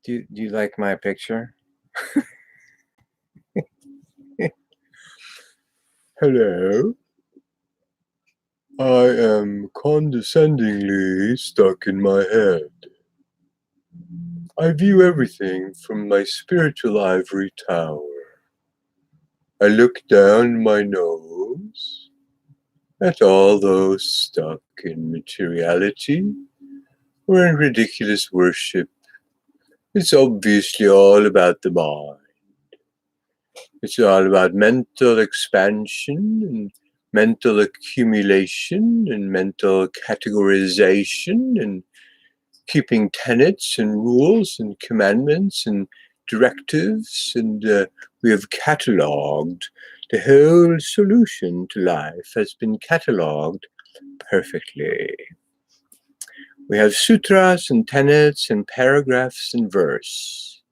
Do you like my picture? Hello. I am condescendingly stuck in my head. I view everything from my spiritual ivory tower. I look down my nose at all those stuck in materiality or in ridiculous worship. It's obviously all about the mind. It's all about mental expansion and mental accumulation and mental categorization and keeping tenets and rules and commandments and directives, and we have catalogued the whole solution to life has been catalogued perfectly. We have sutras and tenets and paragraphs and verse.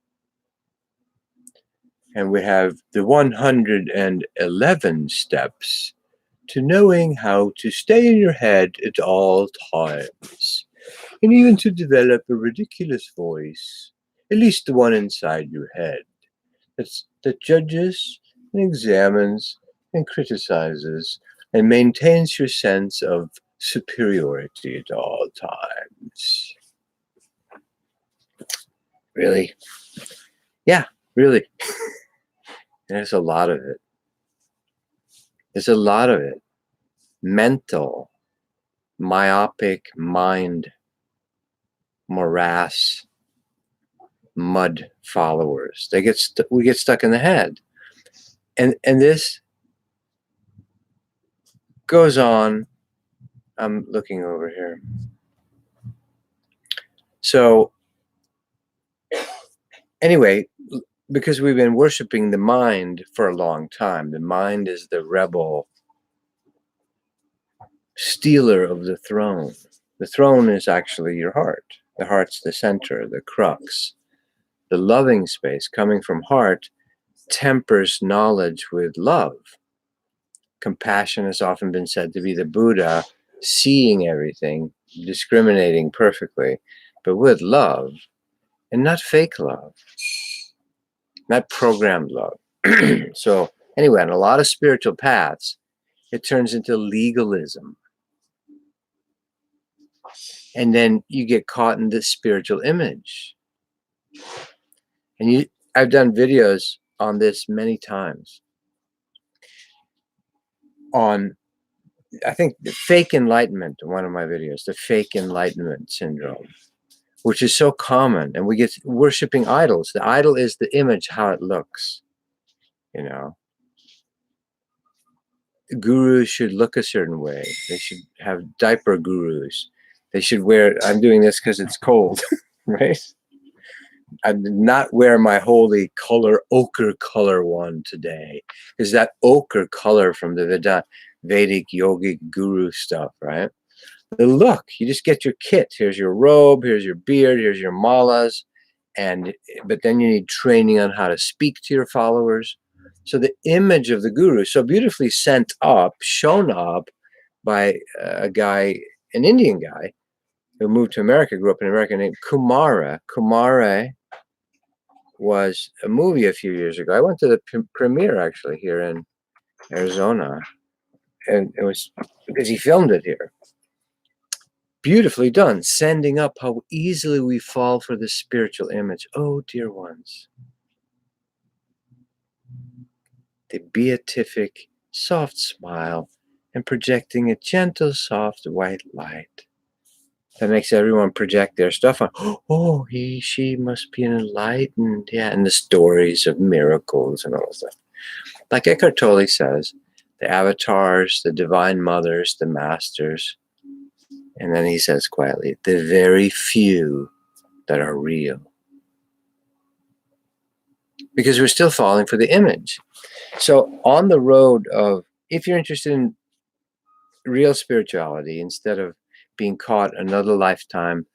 And we have the 111 steps to knowing how to stay in your head at all times, and even to develop a ridiculous voice, at least the one inside your head, that judges and examines and criticizes and maintains your sense of superiority at all times. Really? Yeah, really. There's a lot of it. There's a lot of it. Mental, myopic mind, morass, mud followers. We get stuck in the head. And this goes on. I'm looking over here. So anyway, because we've been worshiping the mind for a long time. The mind is the rebel stealer of the throne. The throne is actually your heart. The heart's the center, the crux. The loving space coming from heart tempers knowledge with love. Compassion has often been said to be the Buddha, seeing everything, discriminating perfectly, but with love, and not fake love, not programmed love. So anyway, on a lot of spiritual paths, it turns into legalism. And then you get caught in this spiritual image. And I've done videos on this many times. On, I think, the fake enlightenment, one of my videos, the fake enlightenment syndrome, which is so common. And we get worshiping idols. The idol is the image, how it looks, you know. Gurus should look a certain way. They should have diaper gurus. They should wear, I'm doing this because it's cold, right? I did not wear my holy color, ochre color one today. Because that ochre color from the Vedic yogic guru stuff, right? The look, you just get your kit. Here's your robe, here's your beard, here's your malas. But then you need training on how to speak to your followers. So the image of the guru, so beautifully sent up, shown up by a guy, an Indian guy, who moved to America, grew up in America, named Kumara. Kumara was a movie a few years ago. I went to the premiere, actually, here in Arizona. And it was because he filmed it here. Beautifully done, sending up how easily we fall for the spiritual image. Oh, dear ones. The beatific, soft smile and projecting a gentle, soft, white light that makes everyone project their stuff on. Oh, she must be enlightened. Yeah, and the stories of miracles and all that stuff. Like Eckhart Tolle says, the avatars, the divine mothers, the masters. And then he says quietly, the very few that are real. Because we're still falling for the image. So on the road of, if you're interested in real spirituality, instead of being caught another lifetime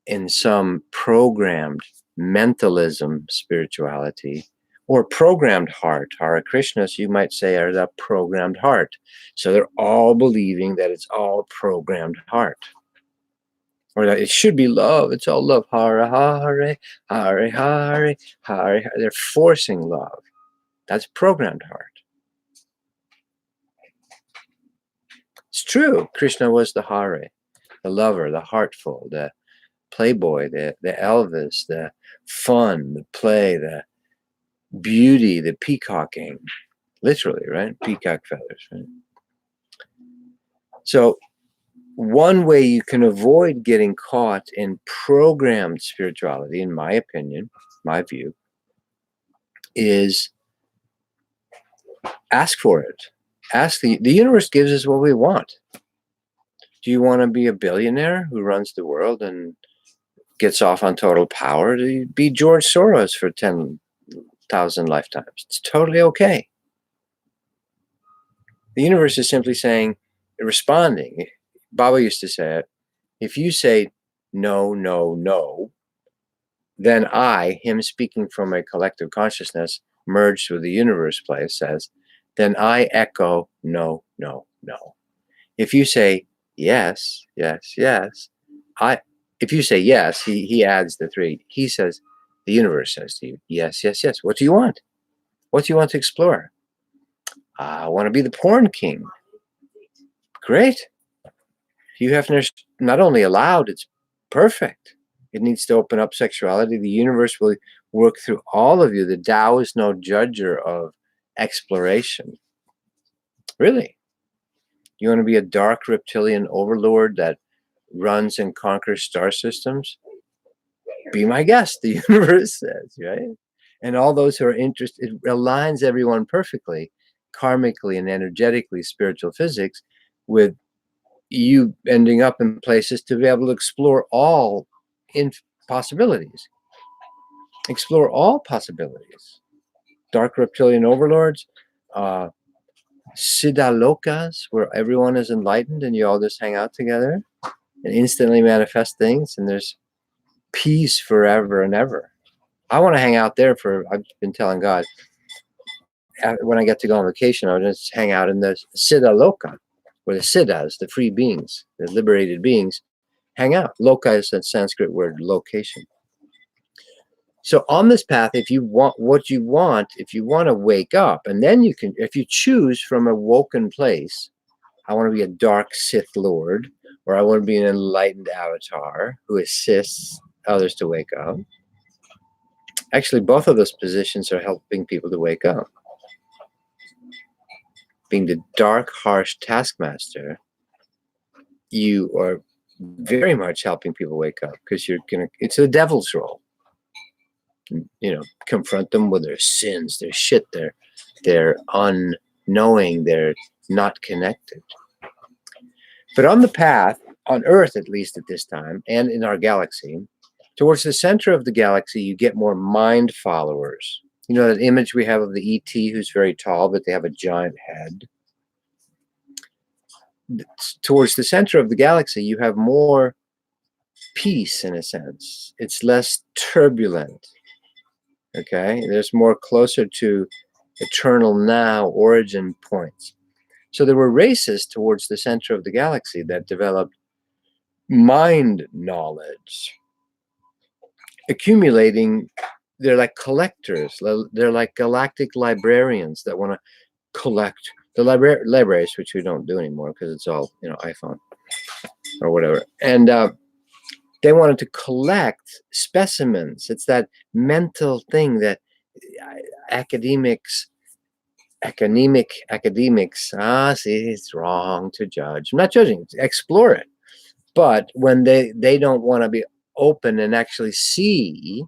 in some programmed mentalism spirituality, or programmed heart, Hare Krishnas, you might say, are the programmed heart. So they're all believing that it's all programmed heart. or that it should be love. It's all love. Hare, hare, hare, hare, hare. They're forcing love. That's programmed heart. It's true. Krishna was the hare, the lover, the heartful, the playboy, the Elvis, the fun, the play, the beauty, the peacocking. Literally, right? Peacock feathers, right? So one way you can avoid getting caught in programmed spirituality, in my opinion, my view, is ask for it. Ask the universe gives us what we want. Do you want to be a billionaire who runs the world and gets off on total power? Do you be George Soros for 10,000 lifetimes? It's totally okay. The universe is simply saying, responding. Baba used to say it. If you say no, no, no, then I, him speaking from a collective consciousness merged with the universe place, says, then I echo no, no, no. If you say yes, yes, yes, if you say yes, he adds the three. He says, the universe says to you, yes, yes, yes. What do you want? What do you want to explore? I want to be the porn king. Great. You have not only allowed, it's perfect. It needs to open up sexuality. The universe will work through all of you. The Tao is no judger of exploration. Really. You want to be a dark reptilian overlord that runs and conquers star systems? Be my guest, the universe says, right? And all those who are interested, it aligns everyone perfectly, karmically and energetically, spiritual physics, with you ending up in places to be able to explore all possibilities. Explore all possibilities. Dark reptilian overlords, siddhalokas, where everyone is enlightened and you all just hang out together and instantly manifest things, and there's peace forever and ever. I want to hang out there I've been telling God, when I get to go on vacation, I'll just hang out in the siddhaloka, where the siddhas, the free beings, the liberated beings, hang out. Loka is a Sanskrit word, location. So on this path, if you want what you want, if you want to wake up, and then you can, if you choose from a woken place, I want to be a dark Sith Lord, or I want to be an enlightened avatar who assists others to wake up. Actually, both of those positions are helping people to wake up. Being the dark, harsh taskmaster, you are very much helping people wake up, because it's the devil's role. You know, confront them with their sins, their shit, they're unknowing, they're not connected. But on the path, on Earth at least at this time, and in our galaxy, towards the center of the galaxy, you get more mind followers. You know that image we have of the ET who's very tall, but they have a giant head? Towards the center of the galaxy, you have more peace, in a sense. It's less turbulent. Okay, there's more closer to eternal now origin points. So there were races towards the center of the galaxy that developed mind knowledge, accumulating. They're like collectors. They're like galactic librarians that want to collect the libraries, which we don't do anymore because it's all, you know, iPhone or whatever. And they wanted to collect specimens. It's that mental thing that academics, see, it's wrong to judge. I'm not judging, explore it. But when they don't want to be open and actually see,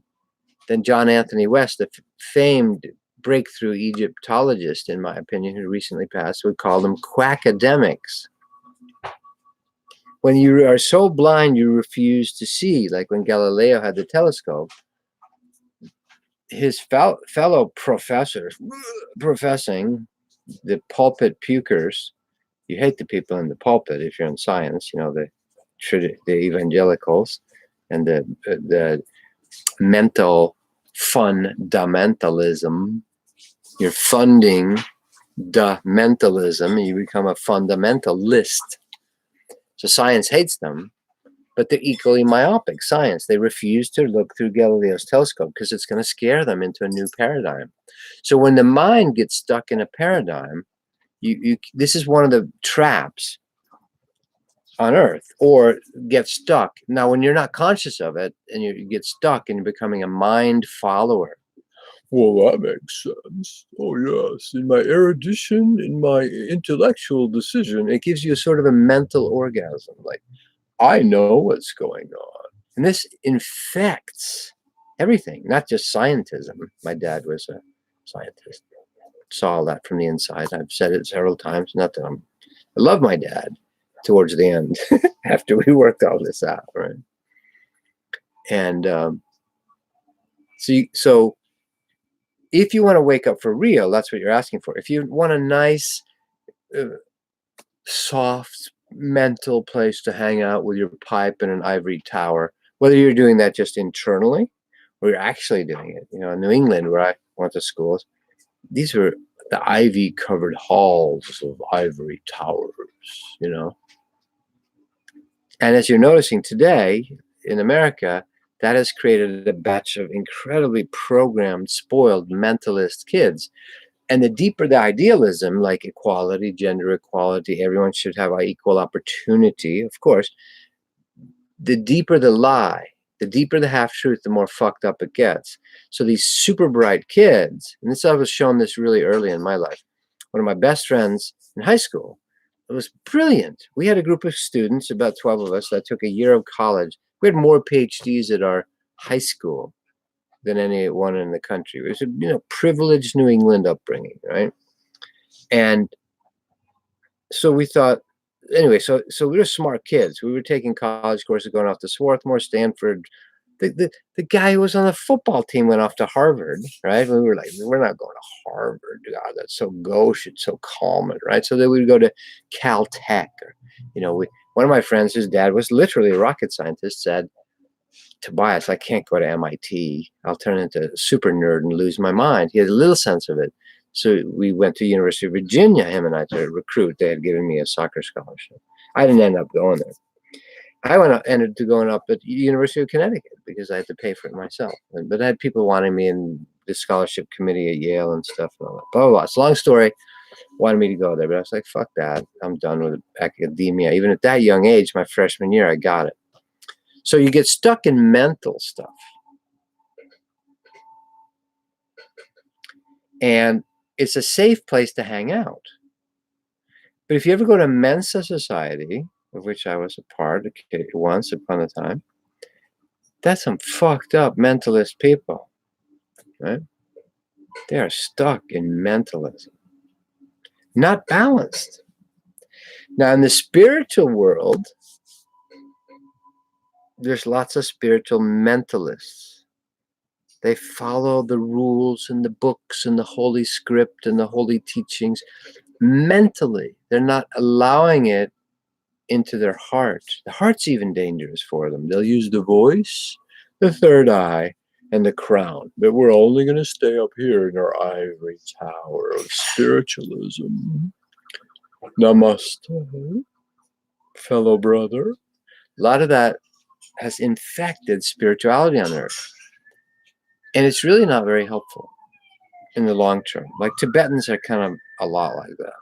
then John Anthony West, the famed breakthrough Egyptologist, in my opinion, who recently passed, would call them quackademics. When you are so blind you refuse to see, like when Galileo had the telescope, his fellow professors professing, the pulpit pukers, you hate the people in the pulpit if you're in science, you know, the evangelicals and the mental fundamentalism. You're funding the mentalism, and you become a fundamentalist. So science hates them, but they're equally myopic. Science, they refuse to look through Galileo's telescope because it's going to scare them into a new paradigm. So when the mind gets stuck in a paradigm, this is one of the traps on Earth, or get stuck. Now, when you're not conscious of it and you get stuck and you're becoming a mind follower. Well, that makes sense. Oh, yes. In my erudition, in my intellectual decision, it gives you a sort of a mental orgasm. Like, I know what's going on. And this infects everything, not just scientism. My dad was a scientist. Saw all that from the inside. I've said it several times. Not that I love my dad towards the end after we worked all this out, right? And so if you want to wake up for real, that's what you're asking for. If you want a nice, soft mental place to hang out with your pipe in an ivory tower, whether you're doing that just internally or you're actually doing it, in New England, where I went to schools, these were the ivy covered halls of ivory towers, And as you're noticing today in America, that has created a batch of incredibly programmed, spoiled mentalist kids. And the deeper the idealism, like equality, gender equality, everyone should have equal opportunity, of course, the deeper the lie, the deeper the half-truth, the more fucked up it gets. So these super bright kids, and I was shown this really early in my life. One of my best friends in high school, it was brilliant. We had a group of students, about 12 of us, that took a year of college. We had more PhDs at our high school than anyone in the country. It was a privileged New England upbringing, right? And so we thought, anyway, so we were smart kids. We were taking college courses, going off to Swarthmore, Stanford. The guy who was on the football team went off to Harvard, right? We were like, we're not going to Harvard. God, that's so gauche. It's so common, right? So then we'd go to Caltech. Or, one of my friends, his dad was literally a rocket scientist, said, Tobias, I can't go to MIT. I'll turn into a super nerd and lose my mind. He had a little sense of it. So we went to University of Virginia, him and I, to recruit. They had given me a soccer scholarship. I didn't end up going there. I ended up going up at University of Connecticut because I had to pay for it myself. But I had people wanting me in the scholarship committee at Yale and stuff. And all that. Blah, blah, blah. It's a long story. Wanted me to go there, but I was like, fuck that. I'm done with academia. Even at that young age, my freshman year, I got it. So you get stuck in mental stuff. And it's a safe place to hang out. But if you ever go to Mensa Society, of which I was a part once upon a time, that's some fucked up mentalist people, right? They are stuck in mentalism, not balanced. Now, in the spiritual world, there's lots of spiritual mentalists. They follow the rules and the books and the holy script and the holy teachings mentally. They're not allowing it into their heart. The heart's even dangerous for them. They'll use the voice, the third eye, and the crown. But we're only going to stay up here in our ivory tower of spiritualism. Namaste, fellow brother. A lot of that has infected spirituality on Earth. And it's really not very helpful in the long term. Like Tibetans are kind of a lot like that.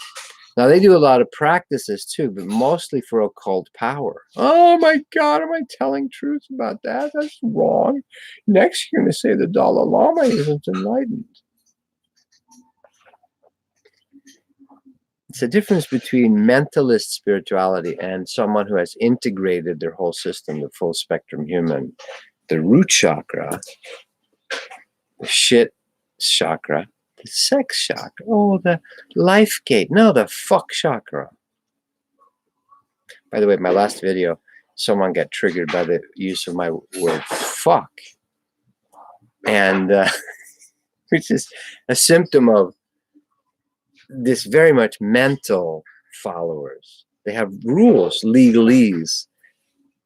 Now, they do a lot of practices too, but mostly for occult power. Oh my God, am I telling truth about that? That's wrong. Next, you're going to say the Dalai Lama isn't enlightened. It's a difference between mentalist spirituality and someone who has integrated their whole system, the full spectrum human. The root chakra, the shit chakra, the sex chakra, oh, the life gate, no, the fuck chakra. By the way, my last video, someone got triggered by the use of my word fuck. And which is a symptom of this very much mental followers. They have rules, legalese.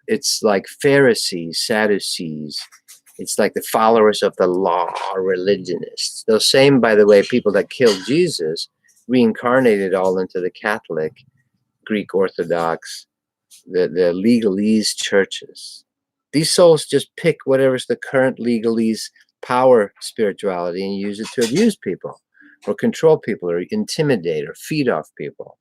It's like Pharisees, Sadducees. It's like the followers of the law, religionists. Those same, by the way, people that killed Jesus reincarnated all into the Catholic, Greek Orthodox, the legalese churches. These souls just pick whatever's the current legalese power spirituality and use it to abuse people or control people or intimidate or feed off people.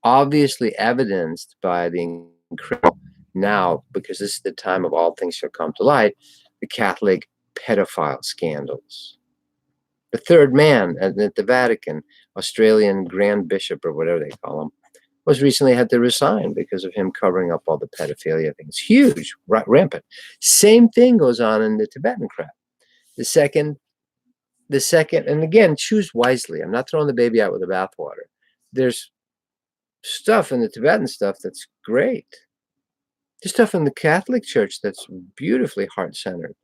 Obviously evidenced by the incredible now, because this is the time of all things shall come to light, the Catholic pedophile scandals. The third man at the Vatican, Australian Grand Bishop or whatever they call him, was recently had to resign because of him covering up all the pedophilia things. Huge, rampant. Same thing goes on in the Tibetan crap. The second, and again, choose wisely. I'm not throwing the baby out with the bathwater. There's stuff in the Tibetan stuff that's great. There's stuff in the Catholic Church that's beautifully heart-centered.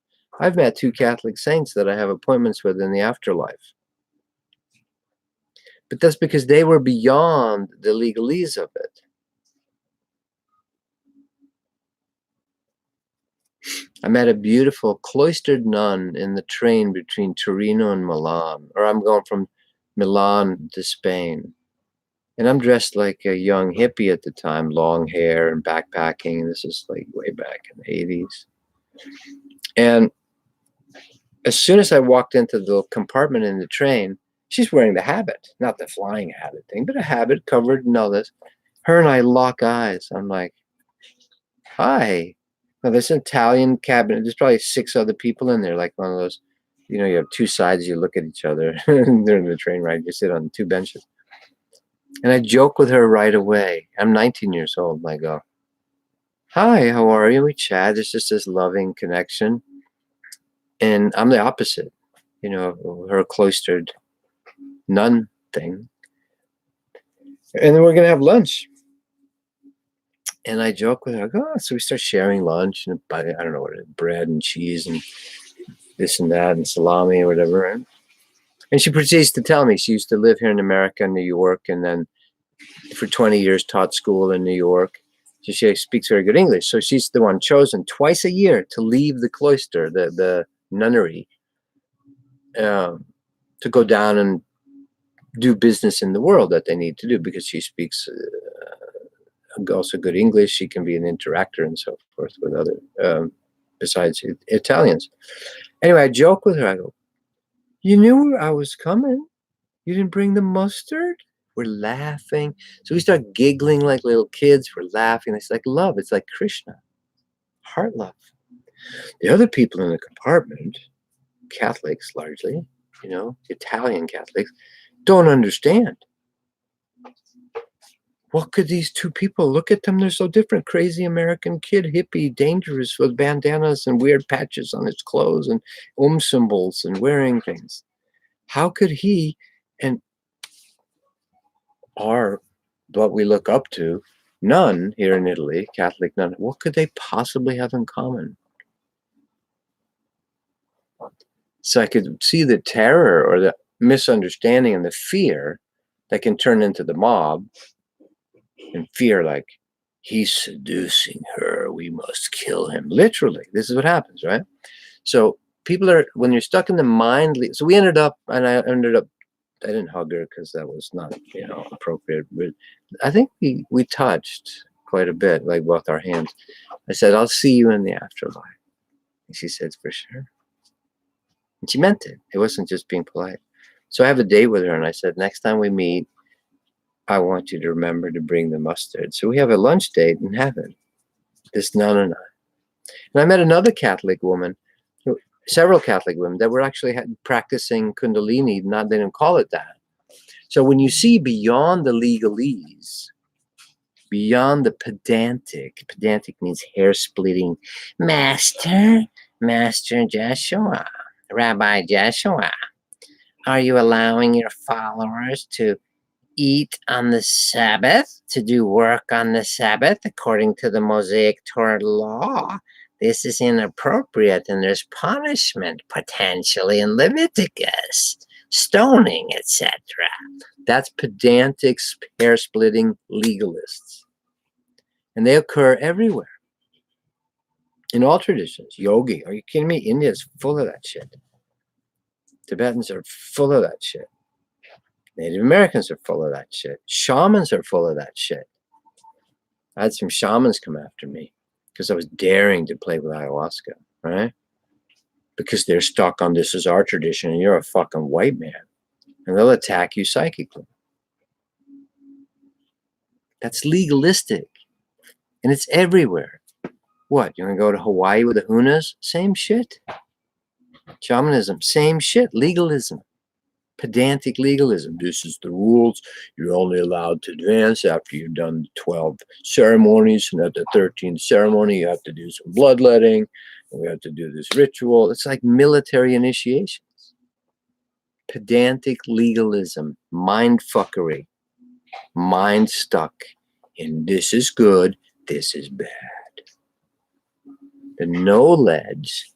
I've met 2 Catholic saints that I have appointments with in the afterlife. But that's because they were beyond the legalese of it. I met a beautiful cloistered nun in the train between Torino and Milan, or I'm going from Milan to Spain. And I'm dressed like a young hippie at the time, long hair and backpacking. This is like way back in the 80s. And as soon as I walked into the compartment in the train, she's wearing the habit, not the flying habit thing, but a habit covered and all this. Her and I lock eyes. I'm like, hi. Now, there's an Italian cabinet. There's probably 6 other people in there, like one of those, you know, you have 2 sides, you look at each other during the train ride, you sit on 2 benches. And I joke with her right away. I'm 19 years old. And I go, hi, how are you? We chat. There's just this loving connection. And I'm the opposite, you know, her cloistered nun thing. And then we're going to have lunch. And I joke with her. I go, oh, so we start sharing lunch. And I don't know what it is, bread and cheese and this and that and salami or whatever. And she proceeds to tell me she used to live here in America, New York, and then for 20 years taught school in New York. So she speaks very good English. So she's the one chosen twice a year to leave the cloister, the nunnery, to go down and do business in the world that they need to do, because she speaks also good English. She can be an interactor and so forth with other, besides Italians. Anyway, I joke with her. I go, you knew I was coming. You didn't bring the mustard? We're laughing. So we start giggling like little kids. We're laughing. It's like love. It's like Krishna. Heart love. The other people in the compartment, Catholics largely, you know, Italian Catholics, don't understand. What could these 2 people, look at them, they're so different. Crazy American kid, hippie, dangerous with bandanas and weird patches on his clothes and symbols and wearing things. How could he and our, what we look up to, nun here in Italy, Catholic nun, what could they possibly have in common? So I could see the terror or the misunderstanding and the fear that can turn into the mob, and fear like, he's seducing her, we must kill him. Literally, this is what happens, right? So people are, when you're stuck in the mind, so we ended up, and I didn't hug her because that was not, you know, appropriate, but I think we touched quite a bit, like both our hands. I said, I'll see you in the afterlife. And she said, for sure. And she meant it. It wasn't just being polite. So I have a date with her, and I said, next time we meet, I want you to remember to bring the mustard. So we have a lunch date in heaven, this nun and I. And I met another Catholic woman, several Catholic women that were actually practicing Kundalini. They didn't call it that. So when you see beyond the legalese, beyond the pedantic means hair-splitting, Master Joshua, Rabbi Joshua, are you allowing your followers to eat on the Sabbath, to do work on the Sabbath according to the Mosaic Torah law? This is inappropriate, and there's punishment potentially in Leviticus, stoning, etc. That's pedantic, hair-splitting legalists. And they occur everywhere. In all traditions. Yogi, are you kidding me? India is full of that shit. Tibetans are full of that shit. Native Americans are full of that shit. Shamans are full of that shit. I had some shamans come after me because I was daring to play with ayahuasca, right? Because they're stuck on this is our tradition and you're a fucking white man. And they'll attack you psychically. That's legalistic. And it's everywhere. What, you want to go to Hawaii with the Hunas? Same shit. Shamanism, same shit. Legalism. Pedantic legalism. This is the rules. You're only allowed to advance after you've done 12 ceremonies. And at the 13th ceremony, you have to do some bloodletting. And we have to do this ritual. It's like military initiations. Pedantic legalism. Mind fuckery. Mind stuck in this is good, this is bad. The knowledge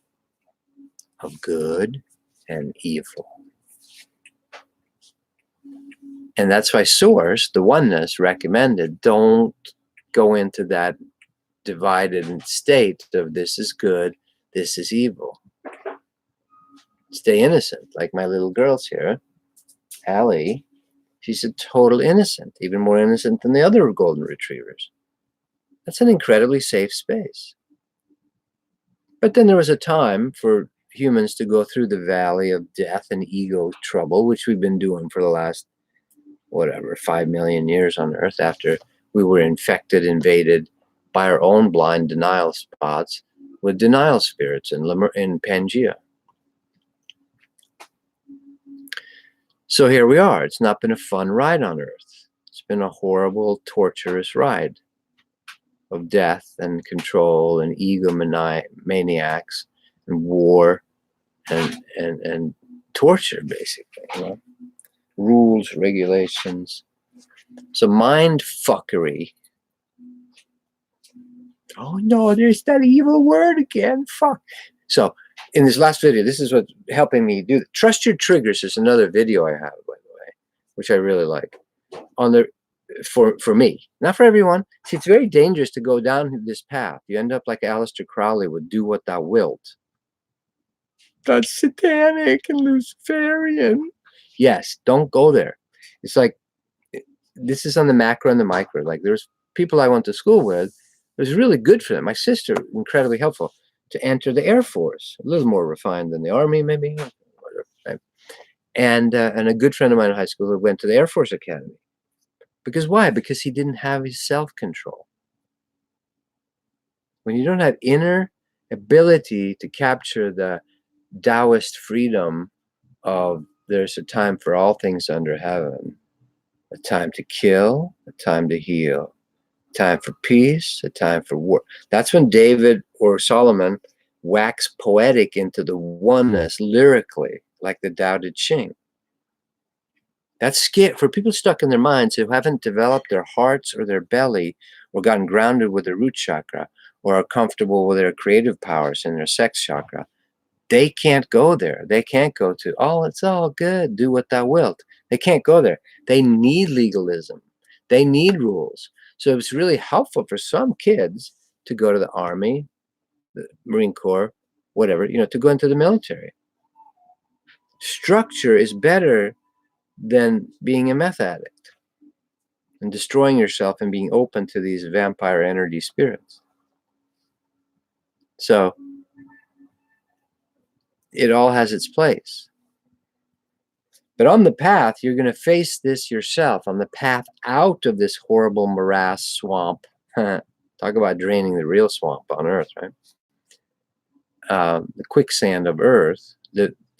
of good and evil. And that's why Source, the oneness, recommended don't go into that divided state of this is good, this is evil. Stay innocent, like my little girls here. Allie, she's a total innocent, even more innocent than the other golden retrievers. That's an incredibly safe space. But then there was a time for humans to go through the valley of death and ego trouble, which we've been doing for the last, 5 million years on Earth, after we were infected, invaded by our own blind denial spots with denial spirits in Pangea. So here we are. It's not been a fun ride on Earth. It's been a horrible, torturous ride of death and control and ego maniacs and war and torture, basically. You know? Rules, regulations. So mind fuckery. Oh no, there's that evil word again. Fuck. So in this last video, this is what's helping me do. Trust your triggers is another video I have, by the way, which I really like. On the for me, not for everyone. See, it's very dangerous to go down this path. You end up like Aleister Crowley would do what thou wilt. That's satanic and Luciferian. Yes, don't go there. It's like, this is on the macro and the micro. Like there's people I went to school with. It was really good for them. My sister, incredibly helpful to enter the Air Force, a little more refined than the Army, maybe. Right? And a good friend of mine in high school who went to the Air Force Academy. Because why? Because he didn't have his self-control. When you don't have inner ability to capture the Taoist freedom of there's a time for all things under heaven, a time to kill, a time to heal, a time for peace, a time for war. That's when David or Solomon waxed poetic into the oneness lyrically, like the Tao Te Ching. That's scary for people stuck in their minds who haven't developed their hearts or their belly or gotten grounded with their root chakra or are comfortable with their creative powers and their sex chakra. They can't go there. They can't go to, oh, it's all good. Do what thou wilt. They can't go there. They need legalism. They need rules. So it's really helpful for some kids to go to the Army, the Marine Corps, whatever, to go into the military. Structure is better than being a meth addict and destroying yourself and being open to these vampire energy spirits. So it all has its place. But on the path, you're going to face this yourself. On the path out of this horrible morass swamp. Talk about draining the real swamp on Earth, right? The quicksand of Earth.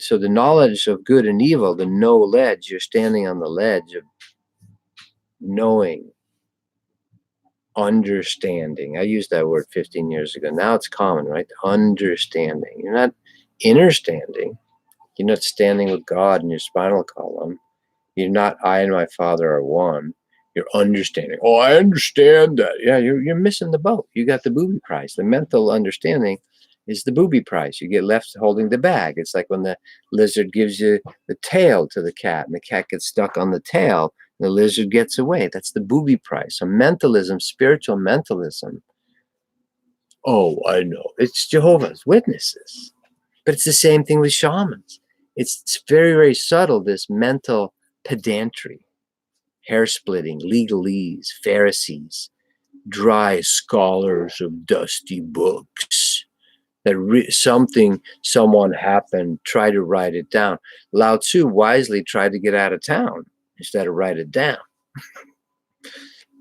So the knowledge of good and evil, the know ledge, you're standing on the ledge of knowing, understanding. I used that word 15 years ago. Now it's common, right? Understanding. You're not understanding. You're not standing with God in your spinal column. You're not I and my Father are one. You're understanding. Oh, I understand that. Yeah, you're missing the boat. You got the booby prize. The mental understanding is the booby prize. You get left holding the bag. It's like when the lizard gives you the tail to the cat and the cat gets stuck on the tail and the lizard gets away. That's the booby prize. So mentalism, spiritual mentalism. Oh, I know. It's Jehovah's Witnesses. But it's the same thing with shamans. It's very, very subtle, this mental pedantry, hair splitting, legalese, Pharisees, dry scholars of dusty books. That someone happened, try to write it down. Lao Tzu wisely tried to get out of town instead of write it down.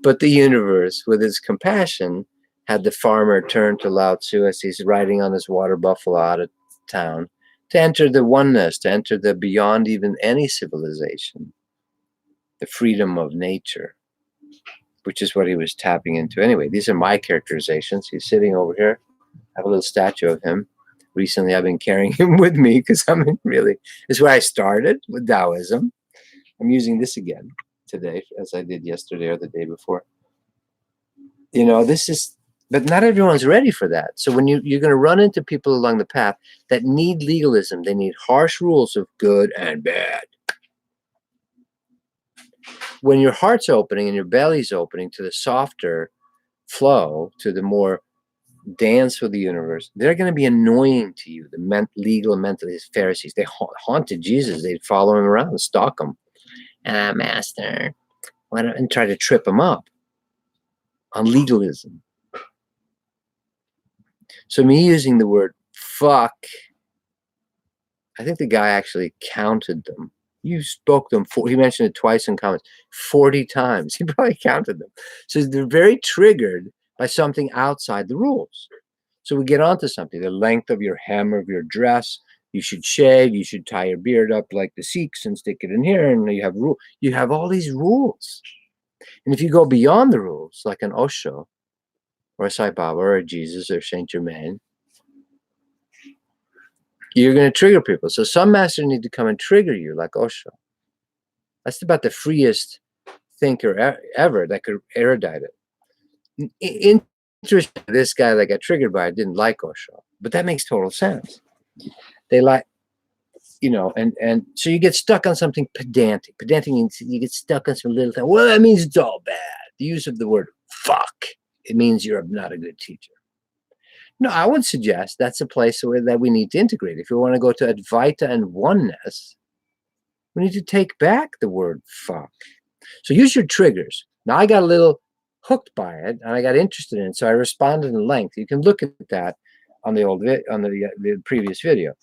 But the universe, with its compassion, had the farmer turn to Lao Tzu as he's riding on his water buffalo out of town to enter the oneness, to enter the beyond even any civilization, the freedom of nature, which is what he was tapping into anyway. These are my characterizations. He's sitting over here. I have a little statue of him. Recently, I've been carrying him with me because this is where I started with Taoism. I'm using this again today, as I did yesterday or the day before. You know, but not everyone's ready for that. So when you're going to run into people along the path that need legalism, they need harsh rules of good and bad. When your heart's opening and your belly's opening to the softer flow, to the more dance with the universe, they're going to be annoying to you. The legal and mentalist Pharisees, they haunted Jesus. They'd follow him around and stalk him. Master, and try to trip him up on legalism. So me using the word fuck, I think the guy actually counted them. You spoke them, he mentioned it twice in comments, 40 times. He probably counted them. So they're very triggered by something outside the rules. So we get onto something, the length of your hem of your dress. You should shave, you should tie your beard up like the Sikhs and stick it in here, and you have all these rules. And if you go beyond the rules, like an Osho, or a Sai Baba, or a Jesus, or Saint Germain, you're going to trigger people. So some masters need to come and trigger you, like Osho. That's about the freest thinker ever that could erudite it. Interesting, this guy that got triggered by it didn't like Osho, but that makes total sense. They like, you know, and so you get stuck on something pedantic. Pedantic means you get stuck on some little thing. Well, that means it's all bad. The use of the word fuck, it means you're not a good teacher. No, I would suggest that's a place that we need to integrate. If you want to go to Advaita and oneness, we need to take back the word fuck. So use your triggers. Now I got a little hooked by it and I got interested in it, so I responded in length. You can look at that on the previous video.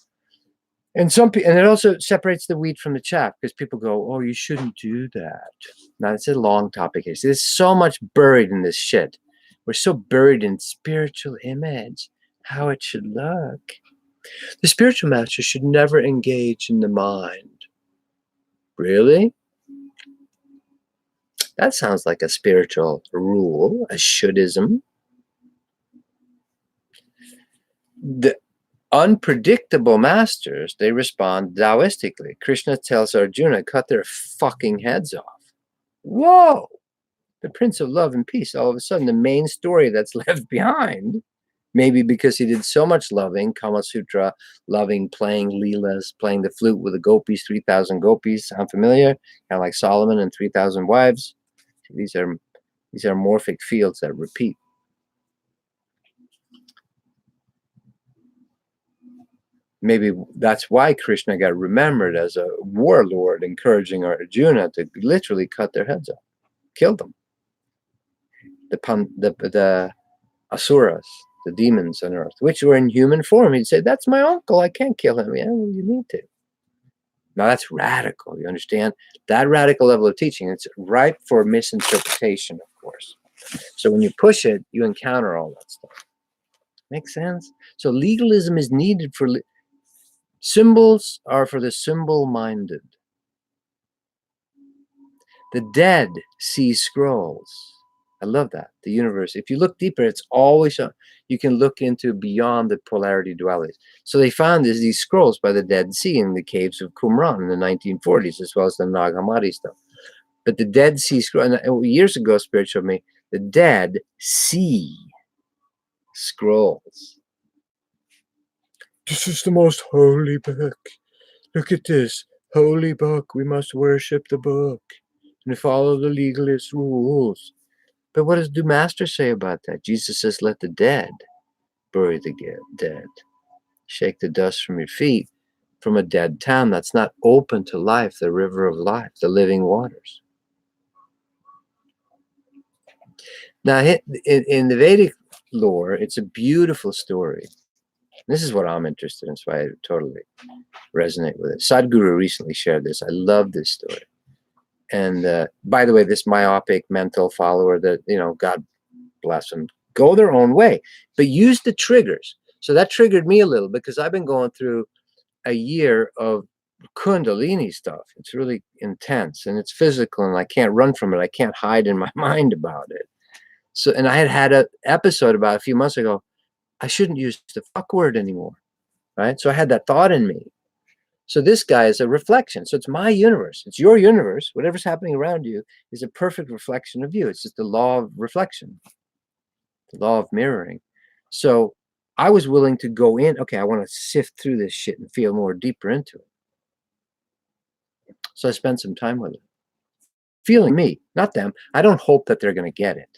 And it also separates the wheat from the chaff, because people go, "Oh, you shouldn't do that." Now it's a long topic here. So there's so much buried in this shit. We're so buried in spiritual image, how it should look. The spiritual master should never engage in the mind. Really? That sounds like a spiritual rule, a shouldism. The unpredictable masters, they respond Taoistically. Krishna tells Arjuna, cut their fucking heads off. Whoa! The Prince of Love and Peace, all of a sudden, the main story that's left behind, maybe because he did so much loving, Kama Sutra, loving, playing Leelas, playing the flute with the gopis, 3,000 gopis, sound familiar? Kind of like Solomon and 3,000 wives. These are morphic fields that repeat. Maybe that's why Krishna got remembered as a warlord, encouraging Arjuna to literally cut their heads off, kill them. The asuras, the demons on earth, which were in human form. He'd say, "That's my uncle. I can't kill him." Yeah, well, you need to. Now that's radical. You understand? That radical level of teaching, it's ripe for misinterpretation, of course. So when you push it, you encounter all that stuff. Make sense? So legalism is needed for symbols are for the symbol-minded. The dead see scrolls. I love that. The universe, if you look deeper, it's always, you can look into beyond the polarity dualities. So they found these scrolls by the Dead Sea in the caves of Qumran in the 1940s, as well as the Nag Hammadi stuff. But the Dead Sea scroll, and years ago, Spirit showed me the Dead Sea Scrolls. This is the most holy book. Look at this holy book. We must worship the book and follow the legalist rules. But what do masters say about that? Jesus says, let the dead bury the dead. Shake the dust from your feet from a dead town that's not open to life, the river of life, the living waters. Now, in the Vedic lore, it's a beautiful story. This is what I'm interested in, so I totally resonate with it. Sadhguru recently shared this. I love this story. And by the way, this myopic mental follower that, God bless them, go their own way, but use the triggers. So that triggered me a little because I've been going through a year of Kundalini stuff. It's really intense and it's physical and I can't run from it. I can't hide in my mind about it. So, and I had an episode about a few months ago, I shouldn't use the fuck word anymore, right? So I had that thought in me. So this guy is a reflection. So it's my universe. It's your universe. Whatever's happening around you is a perfect reflection of you. It's just the law of reflection, the law of mirroring. So I was willing to go in. Okay, I want to sift through this shit and feel more deeper into it. So I spent some time with it. Feeling me, not them. I don't hope that they're going to get it.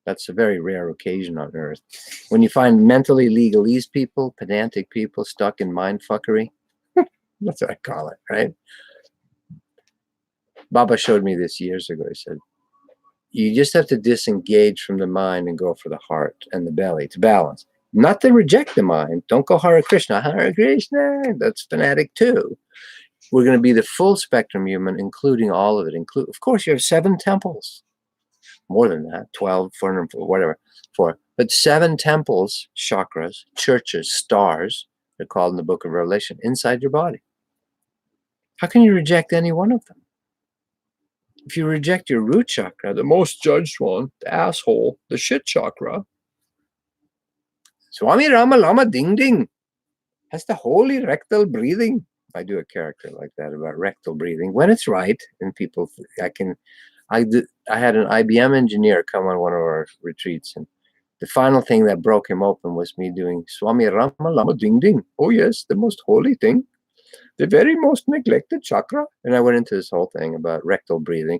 That's a very rare occasion on earth. When you find mentally legalese people, pedantic people stuck in mindfuckery, that's what I call it, right? Baba showed me this years ago. He said, you just have to disengage from the mind and go for the heart and the belly to balance. Not to reject the mind. Don't go Hare Krishna. Hare Krishna, that's fanatic too. We're going to be the full spectrum human, including all of it. Of course, you have 7 temples. More than that, 12, 400, whatever, 4. But 7 temples, chakras, churches, stars, they're called in the book of Revelation, inside your body. How can you reject any one of them? If you reject your root chakra, the most judged one, the asshole, the shit chakra, Swami Rama Lama Ding Ding has the holy rectal breathing. I do a character like that about rectal breathing when it's right, and people, I had an IBM engineer come on one of our retreats, and the final thing that broke him open was me doing Swami Rama Lama Ding Ding. Oh yes, the most holy thing, the very most neglected chakra. And I went into this whole thing about rectal breathing.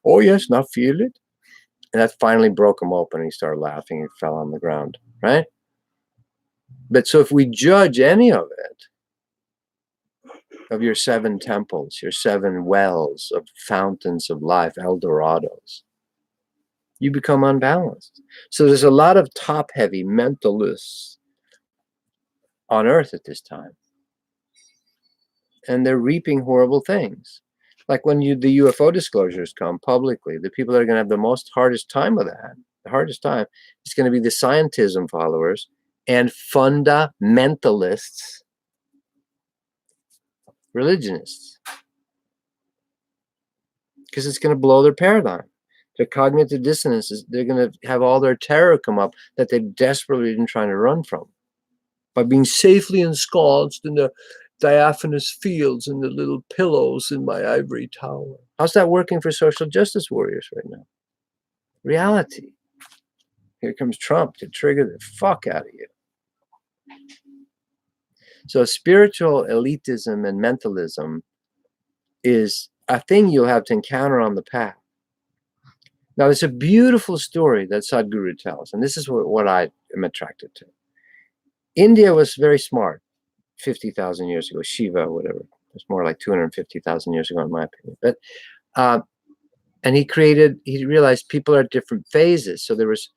Oh yes, now feel it. And that finally broke him open. He started laughing and fell on the ground, right? But so if we judge any of it, of your 7 temples, your 7 wells of fountains of life, Eldorados, you become unbalanced. So there's a lot of top-heavy mentalists on earth at this time. And they're reaping horrible things. Like when the UFO disclosures come publicly, the people that are going to have the hardest time with that, the hardest time, is going to be the scientism followers and fundamentalists, religionists, because it's going to blow their paradigm. Their cognitive dissonances, they're going to have all their terror come up that they've desperately been trying to run from by being safely ensconced in the diaphanous fields and the little pillows in my ivory tower. How's that working for social justice warriors right now? Reality. Here comes Trump to trigger the fuck out of you. So spiritual elitism and mentalism is a thing you'll have to encounter on the path. Now, there's a beautiful story that Sadhguru tells, and this is what I am attracted to. India was very smart 50,000 years ago, Shiva, whatever. It's more like 250,000 years ago, in my opinion. But and he realized people are at different phases. So there was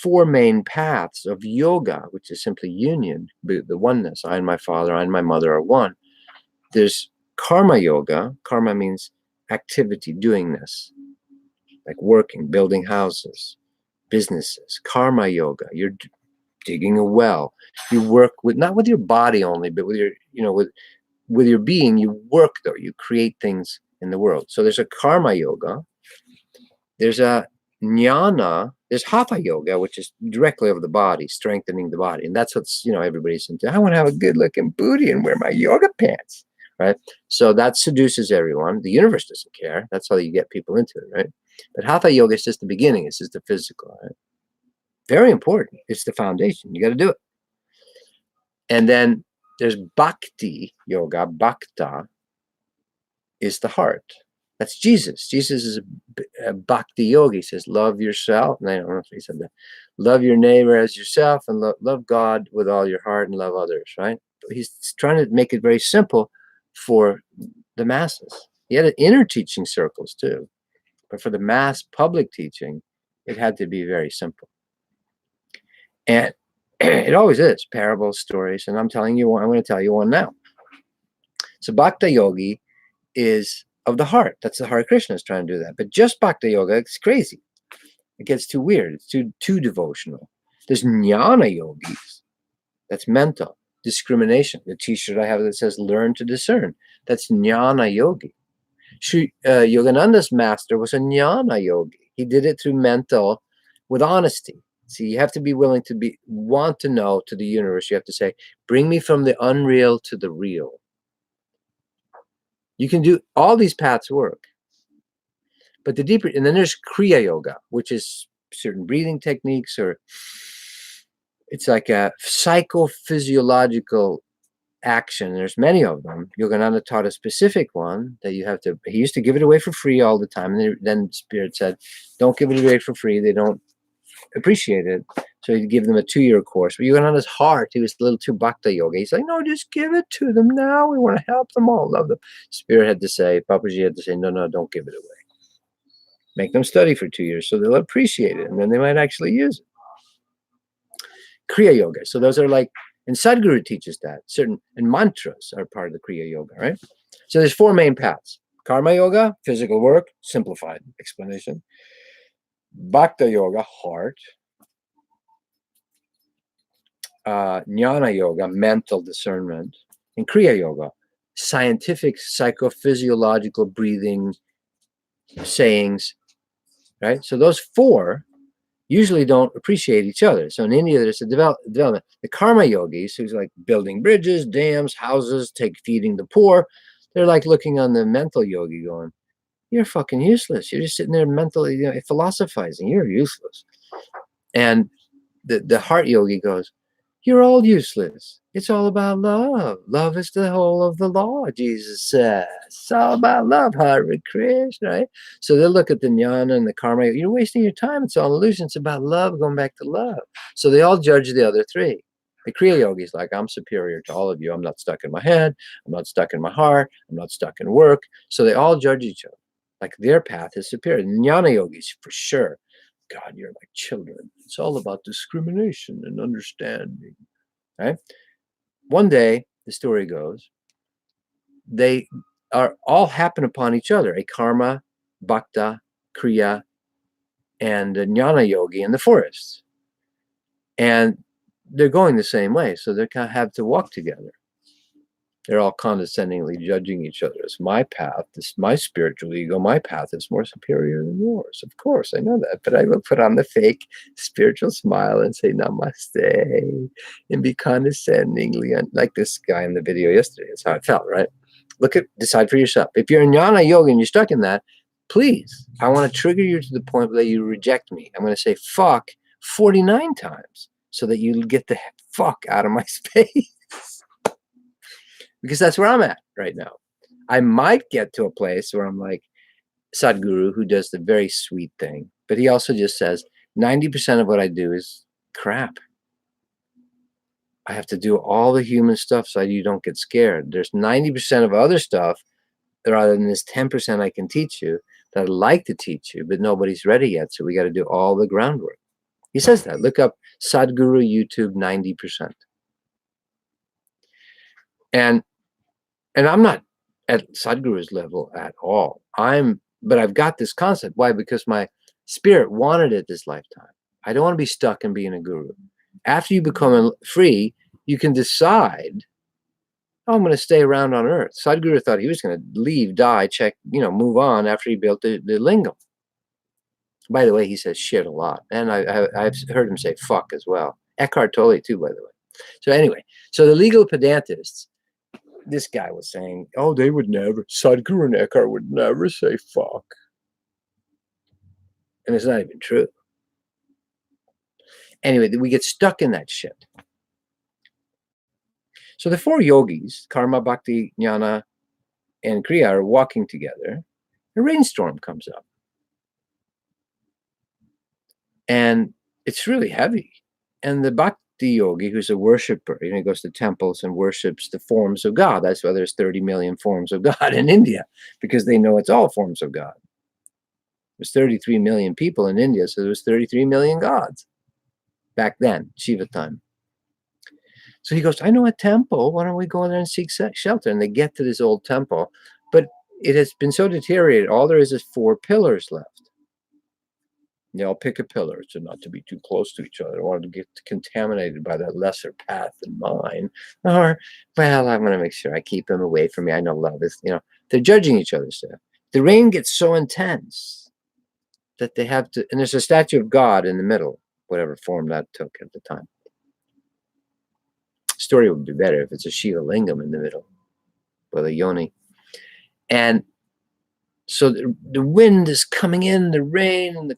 4 main paths of yoga, which is simply union, the oneness. I and my father, I and my mother are one. There's karma yoga. Karma means activity, doingness, like working, building houses, businesses. Karma yoga, you're digging a well. You work with, not with your body only, but with your, with your being. You work though. You create things in the world. So there's a karma yoga. There's a jnana. There's hatha yoga, which is directly of the body, strengthening the body, and that's what's everybody's into. I want to have a good-looking booty and wear my yoga pants, right? So that seduces everyone. The universe doesn't care. That's how you get people into it, right? But hatha yoga is just the beginning. It's just the physical, right? Very important. It's the foundation. You got to do it. And then there's bhakti yoga. Bhakta is the heart. That's Jesus. Jesus is a bhakti yogi. He says, love yourself. And I don't know if he said that. Love your neighbor as yourself, and love God with all your heart, and love others, right? He's trying to make it very simple for the masses. He had inner teaching circles too. But for the mass public teaching, It had to be very simple. And it always is, parables, stories. And I'm telling you one, I'm going to tell you one now. So Bhakti Yogi is of the heart. That's the Hare Krishna is trying to do that. But just Bhakti Yoga, it's crazy. It gets too weird. It's too devotional. There's Jnana Yogis. That's mental. Discrimination. The t-shirt I have that says learn to discern. That's Jnana Yogi. Yogananda's master was a Jnana Yogi. He did it through mental with honesty. See, you have to be willing to want to know to the universe. You have to say, bring me from the unreal to the real. You can do all these paths work. But the deeper, and then there's Kriya Yoga, which is certain breathing techniques, or it's like a psychophysiological action. There's many of them. Yogananda taught a specific one that you have to, he used to give it away for free all the time. And then Spirit said, don't give it away for free. They don't appreciate it. So he'd give them a 2-year course. But Yogananda's heart, he was a little too Bhakti Yoga. He's like, no, just give it to them now. We want to help them all, love them. Spirit had to say, Papaji had to say, no, don't give it away. Make them study for 2 years so they'll appreciate it. And then they might actually use it. Kriya Yoga. So those are like, and Sadhguru teaches that. Certain, and mantras are part of the Kriya Yoga, right? So there's 4 main paths. Karma Yoga, physical work, simplified explanation. Bhakti Yoga, heart. Jnana Yoga, mental discernment. And Kriya Yoga, scientific psychophysiological breathing sayings, right? So those 4 usually don't appreciate each other. So in India, there's a development. The karma yogis, who's like building bridges, dams, houses, feeding the poor, they're like looking on the mental yogi going, you're fucking useless. You're just sitting there mentally philosophizing. You're useless. And the heart yogi goes, you're all useless. It's all about love. Love is the whole of the law, Jesus says. It's all about love, Hare Krishna, right? So they'll look at the jnana and the karma. You're wasting your time. It's all an illusion. It's about love, going back to love. So they all judge the other 3. The Kriya Yogi is like, I'm superior to all of you. I'm not stuck in my head. I'm not stuck in my heart. I'm not stuck in work. So they all judge each other. Like their path is superior. The Jnana Yogis, for sure. God, you're like children. It's all about discrimination and understanding, right? One day, the story goes, they are all happen upon each other, a karma, bhakta, kriya, and a jnana yogi in the forest. And they're going the same way, so they kind of have to walk together. They're all condescendingly judging each other. It's my path, this my spiritual ego, my path is more superior than yours. Of course, I know that, but I will put on the fake spiritual smile and say namaste and be condescendingly, like this guy in the video yesterday. That's how it felt, right? Decide for yourself. If you're in jnana yoga and you're stuck in that, please, I want to trigger you to the point that you reject me. I'm going to say fuck 49 times so that you get the fuck out of my space. Because that's where I'm at right now. I might get to a place where I'm like Sadhguru, who does the very sweet thing, but he also just says 90% of what I do is crap. I have to do all the human stuff so you don't get scared. There's 90% of other stuff, rather than this 10% I can teach you, that I'd like to teach you, but nobody's ready yet, so we got to do all the groundwork. He says that. Look up Sadhguru YouTube 90%. And I'm not at Sadhguru's level at all. But I've got this concept. Why? Because my spirit wanted it this lifetime. I don't want to be stuck in being a guru. After you become free, you can decide, oh, I'm going to stay around on earth. Sadhguru thought he was going to leave, die, check, move on after he built the lingam. By the way, he says shit a lot. And I've heard him say fuck as well. Eckhart Tolle too, by the way. So anyway, so the legal pedantists, this guy was saying, oh, they would never, Sadhguru and Eckhart would never say fuck. And it's not even true. Anyway, we get stuck in that shit. So the 4 yogis, karma, bhakti, jnana, and kriya, are walking together. A rainstorm comes up. And it's really heavy. And the bhakti yogi, who's a worshiper, he goes to temples and worships the forms of God. That's why there's 30 million forms of God in India, because they know it's all forms of God. There's 33 million people in India, so there was 33 million gods back then, Shiva time. So he goes, I know a temple. Why don't we go there and seek shelter? And they get to this old temple, but it has been so deteriorated. All there is 4 pillars left. They all pick a pillar so not to be too close to each other. I wanted to get contaminated by that lesser path than mine. Or, well, I'm going to make sure I keep him away from me. I know love is, they're judging each other. So the rain gets so intense that they have to, and there's a statue of God in the middle, whatever form that took at the time. Story would be better if it's a Shiva lingam in the middle with a yoni. And so the wind is coming in, the rain and the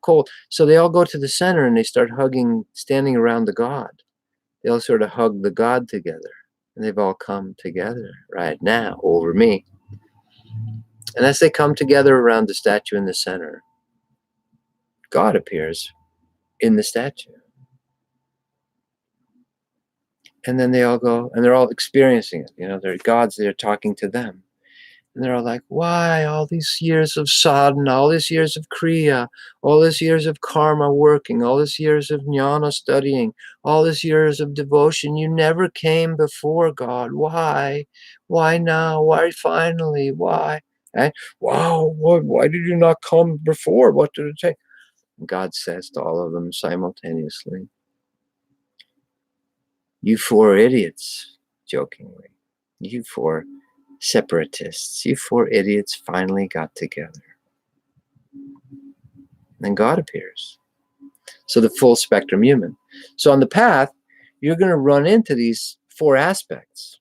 cold. So they all go to the center and they start hugging, standing around the god. They all sort of hug the god together. And they've all come together right now over me. And as they come together around the statue in the center, God appears in the statue. And then they all go, and they're all experiencing it. They're gods, they're talking to them. And they're all like, why all these years of sadhana, all these years of kriya, all these years of karma working, all these years of jnana studying, all these years of devotion, you never came before, God. Why? Why now? Why finally? Why? And, wow, why did you not come before? What did it take? And God says to all of them simultaneously, you 4 idiots, jokingly, you 4 separatists, you 4 idiots finally got together. And God appears. So the full spectrum human. So on the path, you're going to run into these 4 aspects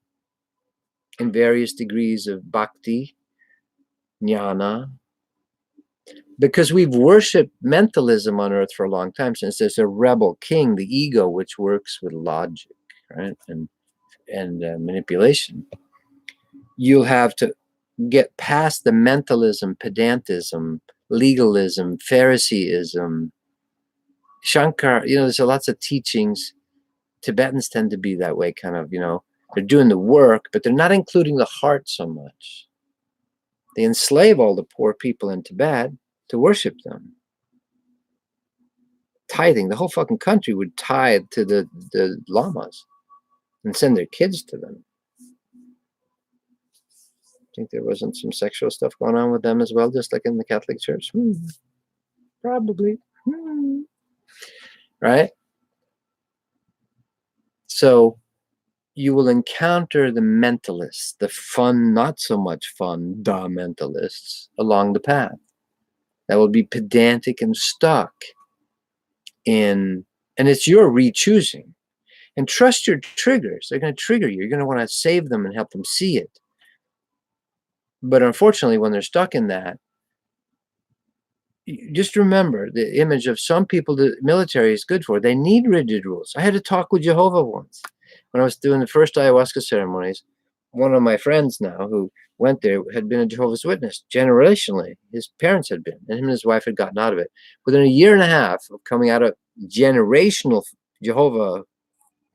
in various degrees of bhakti, jnana, because we've worshipped mentalism on earth for a long time, since there's a rebel king, the ego, which works with logic, right, and manipulation. You'll have to get past the mentalism, pedantism, legalism, Phariseeism, Shankar. There's lots of teachings. Tibetans tend to be that way, kind of, they're doing the work, but they're not including the heart so much. They enslave all the poor people in Tibet to worship them. Tithing, the whole fucking country would tithe to the lamas and send their kids to them. Think there wasn't some sexual stuff going on with them as well, just like in the Catholic Church? Probably. Right? So you will encounter the mentalists, the fun, not so much fun, the mentalists along the path. That will be pedantic and stuck in, and it's your re-choosing. And trust your triggers. They're going to trigger you. You're going to want to save them and help them see it. But unfortunately, when they're stuck in that, just remember the image of some people the military is good for. They need rigid rules. I had a talk with Jehovah once when I was doing the first ayahuasca ceremonies. One of my friends now who went there had been a Jehovah's Witness generationally. His parents had been, and him and his wife had gotten out of it. Within a year and a half of coming out of generational Jehovah,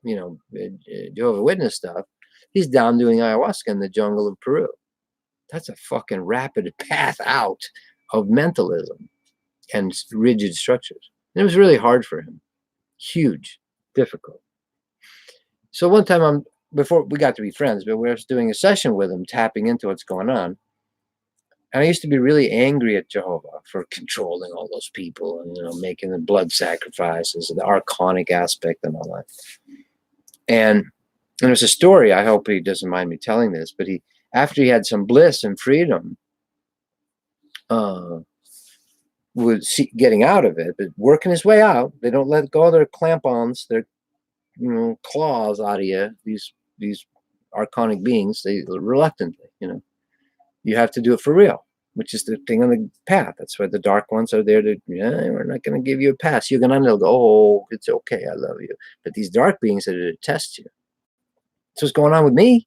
Jehovah Witness stuff, he's down doing ayahuasca in the jungle of Peru. That's a fucking rapid path out of mentalism and rigid structures. And it was really hard for him. Huge, difficult. So one time before we got to be friends, but we were doing a session with him, tapping into what's going on. And I used to be really angry at Jehovah for controlling all those people and, making the blood sacrifices, the archonic aspect and all that. And there's a story, I hope he doesn't mind me telling this, but after he had some bliss and freedom, with getting out of it, but working his way out, they don't let go of their clamp-ons, their claws out of you. These archonic beings, they reluctantly, you have to do it for real, which is the thing on the path. That's why the dark ones are there to, we're not going to give you a pass. You're going to go, oh, it's okay, I love you. But these dark beings are there to test you. That's what's going on with me.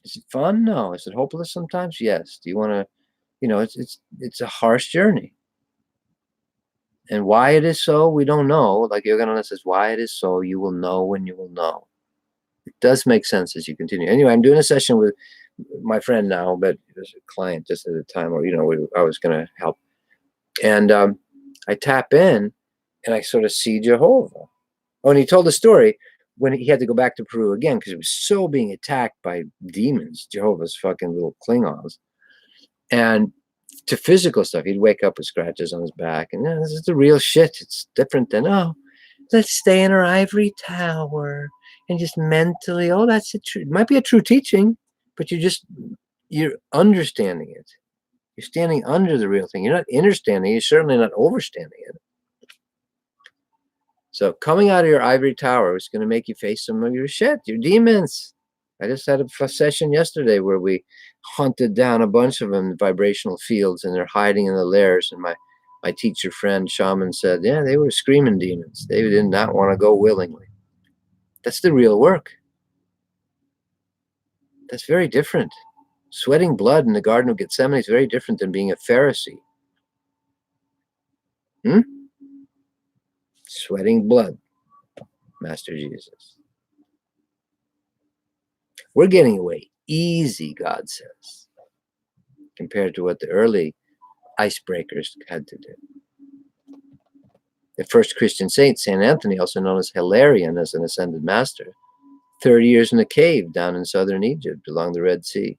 Is it fun? No. Is it hopeless sometimes? Yes. Do you want to, it's a harsh journey. And why it is so, we don't know. Like Yogananda says, why it is so, you will know when you will know. It does make sense as you continue. Anyway, I'm doing a session with my friend now, but he was a client just at the time, or I was going to help. And I tap in, and I sort of see Jehovah. Oh, and he told the story when he had to go back to Peru again because he was so being attacked by demons, Jehovah's fucking little Klingons, and to physical stuff. He'd wake up with scratches on his back, and this is the real shit. It's different than, oh, let's stay in our ivory tower and just mentally, oh, that's it might be a true teaching, but you're understanding it. You're standing under the real thing. You're not understanding it. You're certainly not overstanding it. So coming out of your ivory tower is going to make you face some of your shit, your demons. I just had a session yesterday where we hunted down a bunch of them in vibrational fields, and they're hiding in the lairs. And my teacher friend shaman said, yeah, they were screaming demons. They did not want to go willingly. That's the real work. That's very different. Sweating blood in the Garden of Gethsemane is very different than being a Pharisee. Sweating blood, Master Jesus. We're getting away easy, God says, compared to what the early icebreakers had to do. The first Christian saint, St. Anthony, also known as Hilarion, as an ascended master, 30 years in a cave down in southern Egypt along the Red Sea.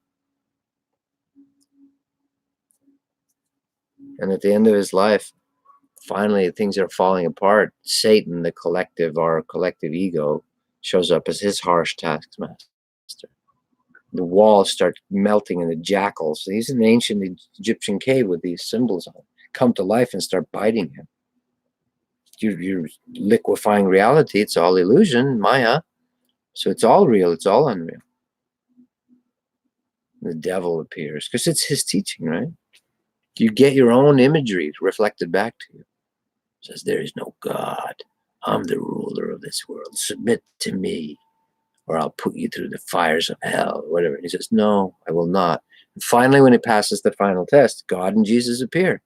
And at the end of his life, finally things are falling apart. Satan, the collective, our collective ego, shows up as his harsh taskmaster. The walls start melting, and the jackals, he's in an ancient Egyptian cave with these symbols on, come to life and start biting him. You're liquefying reality. It's all illusion, Maya. So it's all real. It's all unreal. The devil appears because it's his teaching, right? You get your own imagery reflected back to you. It says, there is no God. I'm the ruler of this world. Submit to me, or I'll put you through the fires of hell, or whatever. And he says, no, I will not. And finally, when it passes the final test, God and Jesus appear.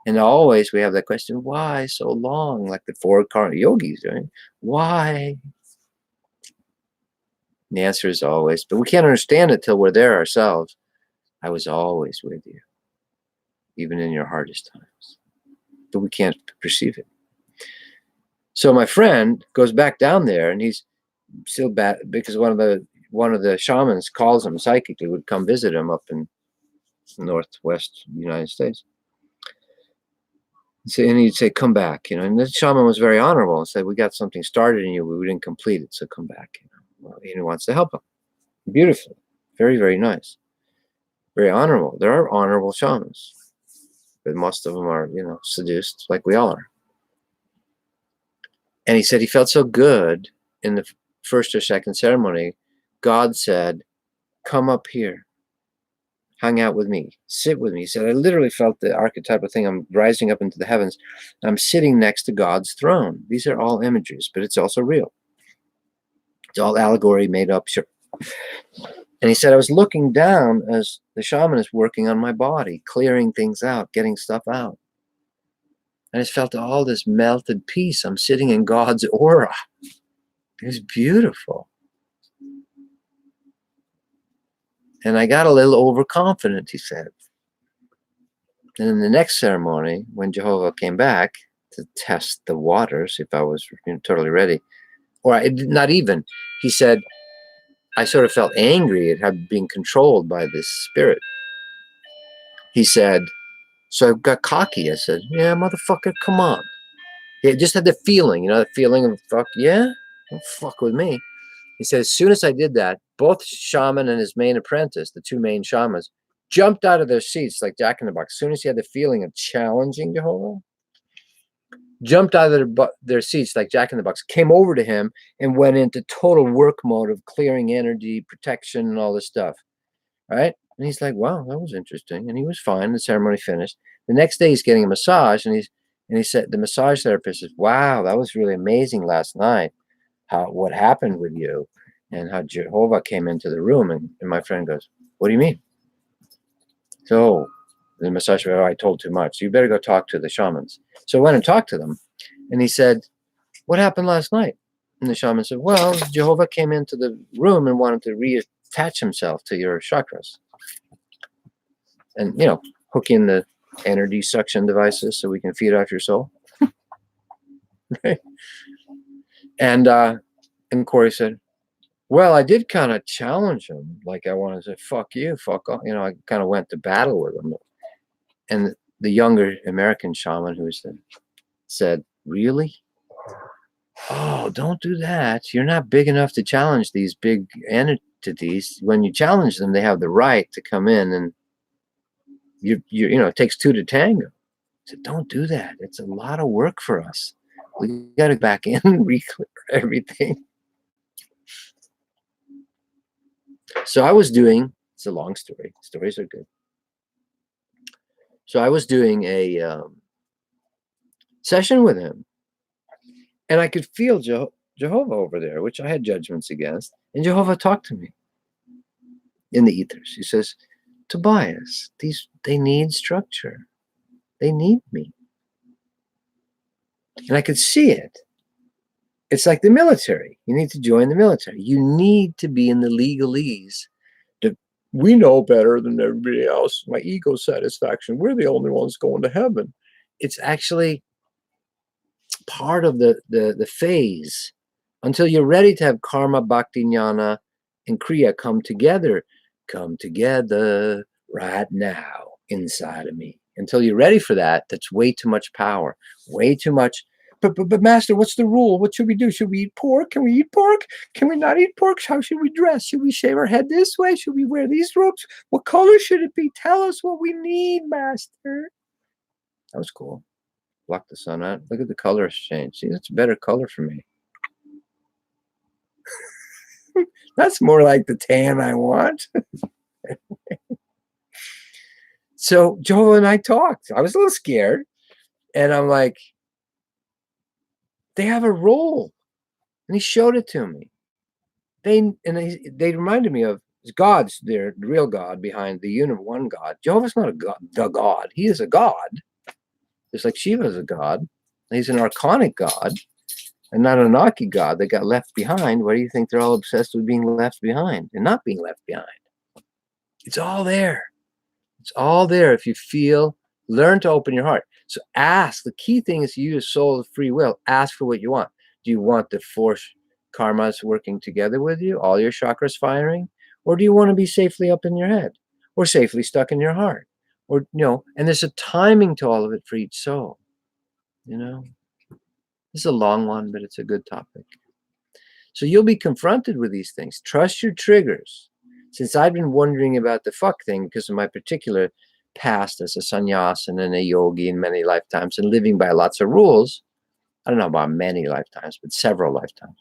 And always we have that question, why so long? Like the four yogis, right? Why? And the answer is always, but we can't understand it till we're there ourselves. I was always with you, even in your hardest times. But we can't perceive it. So my friend goes back down there, and he's still bad because one of the shamans calls him psychically, would come visit him up in northwest United States. And he'd say, come back, and the shaman was very honorable and said, we got something started in you, we didn't complete it, so come back. Well, he wants to help him. Beautiful. Very, very nice. Very honorable. There are honorable shamans, but most of them are, seduced like we all are. And he said he felt so good in the first or second ceremony. God said, come up here. Hang out with me, sit with me. He said, I literally felt the archetypal thing. I'm rising up into the heavens. I'm sitting next to God's throne. These are all images, but it's also real. It's all allegory made up, sure. And he said, I was looking down as the shaman is working on my body, clearing things out, getting stuff out. And I just felt all this melted peace. I'm sitting in God's aura. It was beautiful. And I got a little overconfident, he said. And in the next ceremony, when Jehovah came back to test the waters, if I was totally ready, not even, he said, I sort of felt angry at being controlled by this spirit. He said, so I got cocky. I said, yeah, motherfucker, come on. He just had the feeling, the feeling of, fuck, yeah, don't fuck with me. He said, as soon as I did that, both shaman and his main apprentice, the two main shamans, jumped out of their seats like Jack in the Box. As soon as he had the feeling of challenging Jehovah, jumped out of their seats like Jack in the Box, came over to him and went into total work mode of clearing energy, protection, and all this stuff. Right? And he's like, wow, that was interesting. And he was fine. The ceremony finished. The next day he's getting a massage, and he said, the massage therapist says, wow, that was really amazing last night. What happened with you, and how Jehovah came into the room. And my friend goes, what do you mean? So the massage therapist, I told too much. You better go talk to the shamans. So I went and talked to them, and he said, what happened last night? And the shaman said, well, Jehovah came into the room and wanted to attach himself to your chakras. And, you know, hook in the energy suction devices so we can feed off your soul. Right? And Corey said, well, I did kind of challenge him. Like I wanted to say, fuck you, fuck off. You know, I kind of went to battle with him. And the younger American shaman who was there said, really? Oh, don't do that. You're not big enough to challenge these big entities. When you challenge them, they have the right to come in, and you know, it takes two to tango. I said, don't do that. It's a lot of work for us. We got to back in and re-clear everything. So I was doing, it's a long story. Stories are good. So I was doing a session with him, and I could feel Jehovah over there, which I had judgments against. And Jehovah talked to me in the ethers. He says, Tobias, they need structure. They need me. And I could see it. It's like the military. You need to join the military. You need to be in the legalese. We know better than everybody else. My ego satisfaction. We're the only ones going to heaven. It's actually part of the phase until you're ready to have karma, bhakti, jnana, and kriya come together right now inside of me. Until you're ready for that, that's way too much power, way too much. But master, what's the rule? What should we do? Should we eat pork? Can we eat pork? Can we not eat pork? How should we dress? Should we shave our head this way? Should we wear these robes? What color should it be? Tell us what we need, master. That was cool. Block the sun out. Look at the colors change. See, that's a better color for me. That's more like the tan I want. So Joel and I talked. I was a little scared. And I'm like, they have a role. And he showed it to me. They reminded me of God's the real God behind the one God. Jehovah's not a God, the God. He is a God. Just like Shiva is a God. He's an archonic God. And not an Anunnaki God that got left behind. Why do you think they're all obsessed with being left behind and not being left behind? It's all there. It's all there if you feel, learn to open your heart. So ask. The key thing is to use soul of free will. Ask for what you want. Do you want the four karmas working together with you, all your chakras firing? Or do you want to be safely up in your head or safely stuck in your heart? Or, you know, and there's a timing to all of it for each soul, you know? This is a long one, but it's a good topic. So you'll be confronted with these things. Trust your triggers. Since I've been wondering about the fuck thing because of my particular past as a sannyasin and a yogi in many lifetimes and living by lots of rules, I don't know about many lifetimes, but several lifetimes.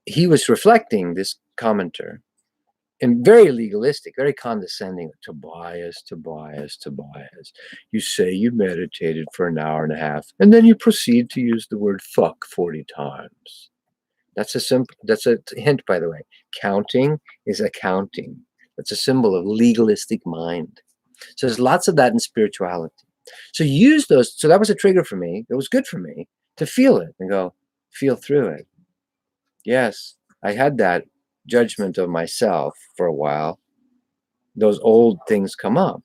He was reflecting, this commenter, and very legalistic, very condescending. Tobias, Tobias, Tobias. You say you meditated for an hour and a half, and then you proceed to use the word fuck 40 times. That's a hint, by the way. Counting is accounting. That's a symbol of legalistic mind. So there's lots of that in spirituality. So use those. So that was a trigger for me. It was good for me to feel it and go, feel through it. Yes, I had that judgment of myself for a while. Those old things come up.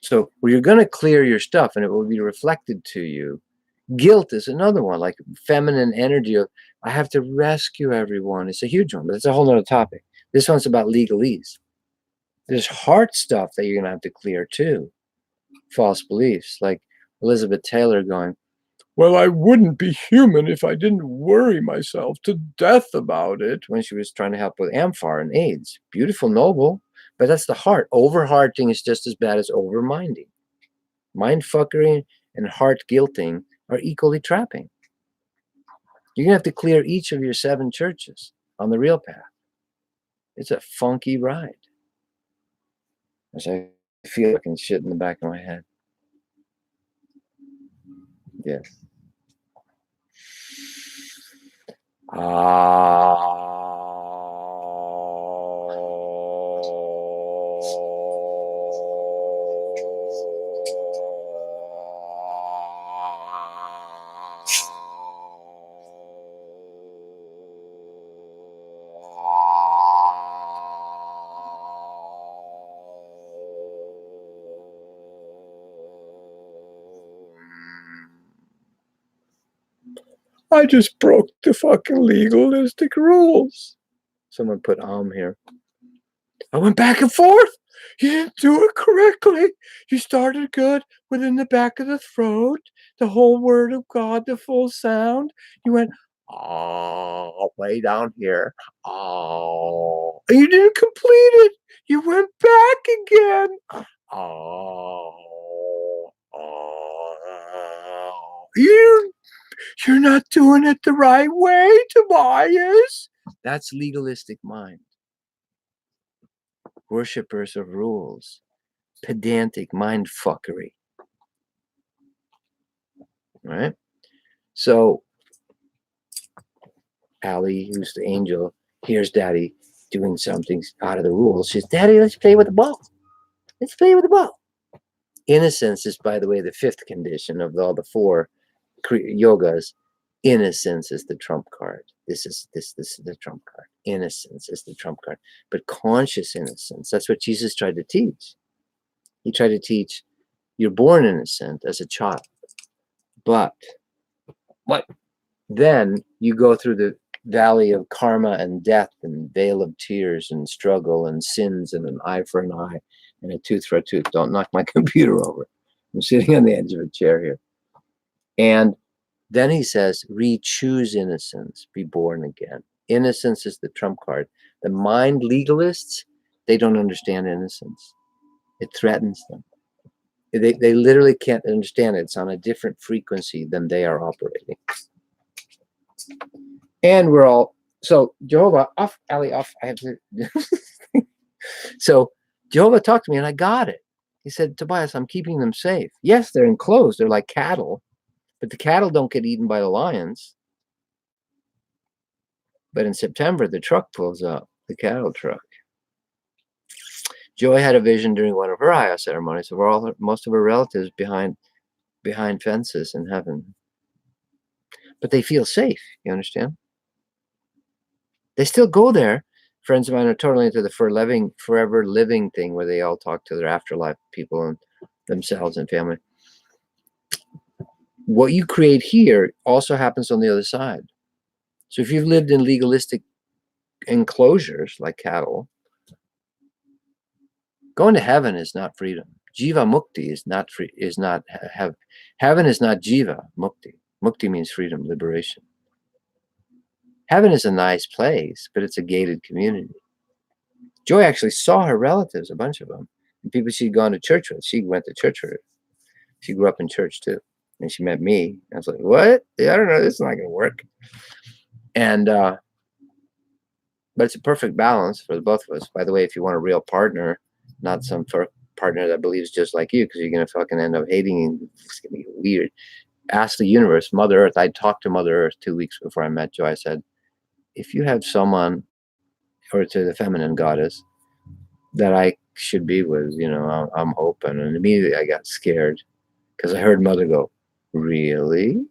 So well, you're going to clear your stuff and it will be reflected to you. Guilt is another one, like feminine energy of, I have to rescue everyone. It's a huge one, but it's a whole nother topic. This one's about legalese. There's heart stuff that you're going to have to clear too. False beliefs, like Elizabeth Taylor going, well, I wouldn't be human if I didn't worry myself to death about it, when she was trying to help with Amphar and AIDS. Beautiful, noble, but that's the heart. Over-hearting is just as bad as over-minding. Mind-fuckery and heart guilting are equally trapping. You're going to have to clear each of your 7 churches on the real path. It's a funky ride. As I feel like shit in the back of my head. Yes. I just broke the fucking legalistic rules. Someone put here. I went back and forth. You didn't do it correctly. You started good within the back of the throat, the whole word of God, the full sound. You went, oh, way down here. Oh, and you didn't complete it. You went back again. Oh, oh. You're not doing it the right way, Tobias. That's legalistic mind. Worshippers of rules, pedantic mind fuckery. Right? So Allie, who's the angel, hears Daddy doing something out of the rules. She says, Daddy, let's play with the ball. Let's play with the ball. Innocence is, by the way, the fifth condition of all the four yogas. Innocence is the trump card. This is the trump card. Innocence is the trump card. But conscious innocence, that's what Jesus tried to teach. He tried to teach you're born innocent as a child. But then you go through the valley of karma and death and vale of tears and struggle and sins and an eye for an eye and a tooth for a tooth. Don't knock my computer over. I'm sitting on the edge of a chair here. And then he says, re-choose innocence, be born again. Innocence is the trump card. The mind legalists, they don't understand innocence. It threatens them. They literally can't understand it. It's on a different frequency than they are operating. And we're all, so Jehovah, off, Allie, off. I have to. So Jehovah talked to me and I got it. He said, Tobias, I'm keeping them safe. Yes, they're enclosed. They're like cattle. But the cattle don't get eaten by the lions. But in September, the truck pulls up, the cattle truck. Joy had a vision during one of her Aya ceremonies of most of her relatives behind fences in heaven. But they feel safe, you understand? They still go there. Friends of mine are totally into the forever living thing where they all talk to their afterlife people and themselves and family. What you create here also happens on the other side. So if you've lived in legalistic enclosures like cattle, going to heaven is not freedom. Jiva mukti is not free. Heaven is not jiva mukti. Mukti means freedom, liberation. Heaven is a nice place, but it's a gated community. Joy actually saw her relatives, a bunch of them, and people she'd gone to church with. She went to church with her. She grew up in church too. And she met me. I was like, what? Yeah, I don't know. This is not going to work. And, but it's a perfect balance for the both of us. By the way, if you want a real partner, not some partner that believes just like you, because you're going to fucking end up hating you. It's going to be weird. Ask the universe, Mother Earth. I talked to Mother Earth 2 weeks before I met Joy. I said, if you have someone, or to the feminine goddess, that I should be with, you know, I'm open. And immediately I got scared because I heard Mother go, really?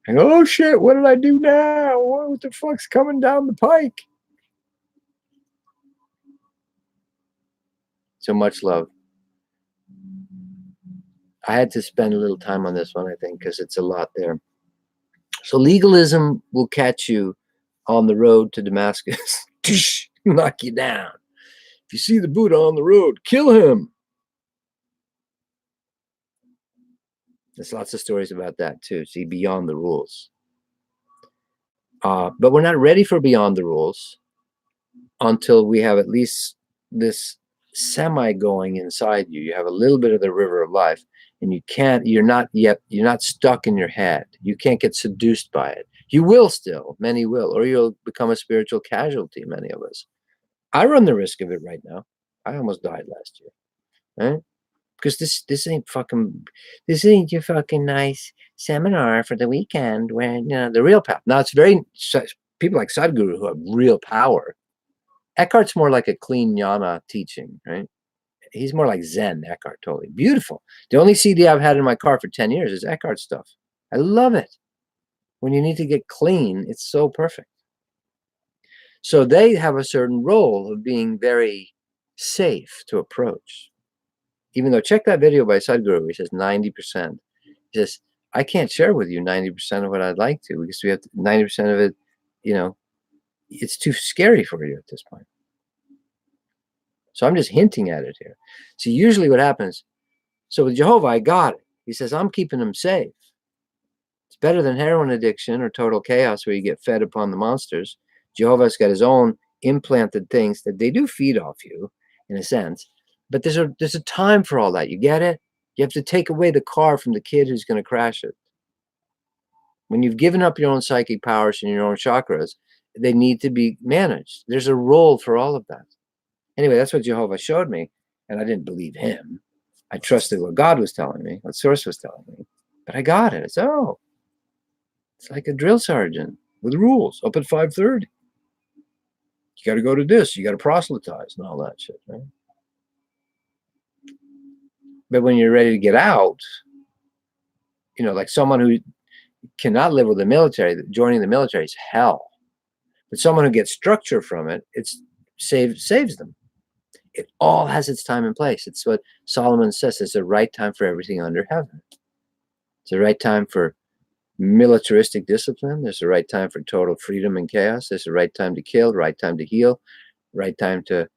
I go, oh shit, what did I do now? What the fuck's coming down the pike? So much love. I had to spend a little time on this one, I think, because it's a lot there. So legalism will catch you on the road to Damascus, knock you down. If you see the Buddha on the road, kill him. There's lots of stories about that too. See, beyond the rules. But we're not ready for beyond the rules until we have at least this semi going inside you. You have a little bit of the river of life, and you're not stuck in your head. You can't get seduced by it. You will still, many will, or you'll become a spiritual casualty, many of us. I run the risk of it right now. I almost died last year, right? Because this ain't your fucking nice seminar for the weekend where, you know, the real power. Now it's very, people like Sadhguru who have real power. Eckhart's more like a clean jnana teaching, right? He's more like Zen, Eckhart, totally. Beautiful. The only CD I've had in my car for 10 years is Eckhart stuff. I love it. When you need to get clean, it's so perfect. So they have a certain role of being very safe to approach. Even though, check that video by Sadhguru, he says 90%. He says, I can't share with you 90% of what I'd like to, because we have 90% of it, you know, it's too scary for you at this point. So I'm just hinting at it here. See, usually what happens, so with Jehovah, I got it. He says, I'm keeping them safe. It's better than heroin addiction or total chaos where you get fed upon the monsters. Jehovah's got his own implanted things that they do feed off you, in a sense. But there's a time for all that. You get it? You have to take away the car from the kid who's going to crash it. When you've given up your own psychic powers and your own chakras, they need to be managed. There's a role for all of that. Anyway, that's what Jehovah showed me, and I didn't believe him. I trusted what God was telling me, what Source was telling me. But I got it. It's, oh, it's like a drill sergeant with rules up at 5:30. You got to go to this. You got to proselytize and all that shit, right? But when you're ready to get out, you know, like someone who cannot live with the military, joining the military is hell. But someone who gets structure from it, it's saves them. It all has its time and place. It's what Solomon says. It's the right time for everything under heaven. It's the right time for militaristic discipline. There's the right time for total freedom and chaos. There's the right time to kill, right time to heal, right time to,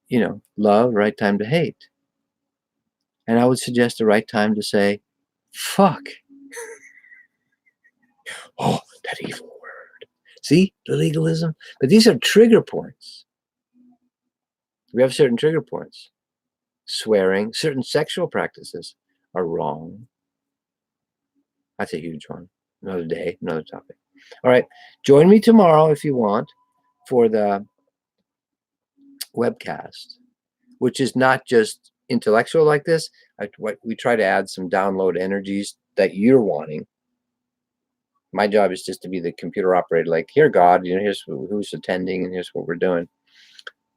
you know, love, right time to hate. And I would suggest the right time to say, fuck. Oh, that evil word. See, the legalism? But these are trigger points. We have certain trigger points. Swearing, certain sexual practices are wrong. That's a huge one. Another day, another topic. All right. Join me tomorrow if you want for the webcast, which is not just intellectual like this. We try to add some download energies that you're wanting. My job is just to be the computer operator, like, here, God, you know, here's who's attending and here's what we're doing.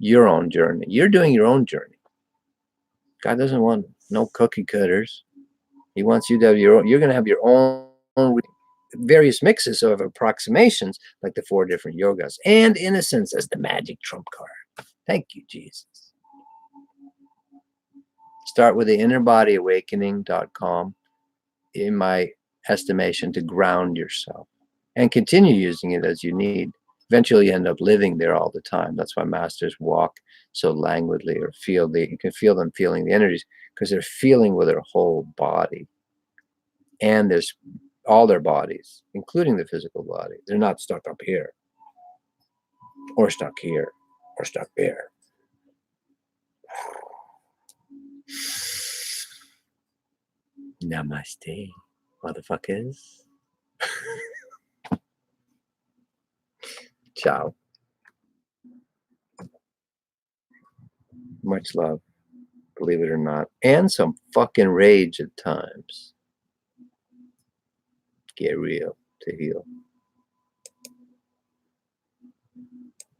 Your own journey. You're doing your own journey. God doesn't want no cookie cutters. He wants you to have your own. You're going to have your own various mixes of approximations, like the 4 different yogas, and Innocence as the magic trump card. Thank you, Jesus. Start with the innerbodyawakening.com, in my estimation, to ground yourself, and continue using it as you need. Eventually you end up living there all the time. That's why masters walk so languidly, or you can feel them feeling the energies, because they're feeling with their whole body. And there's all their bodies, including the physical body. They're not stuck up here, or stuck here, or stuck there. Namaste, motherfuckers. Ciao. Much love, believe it or not, and some fucking rage at times. Get real to heal.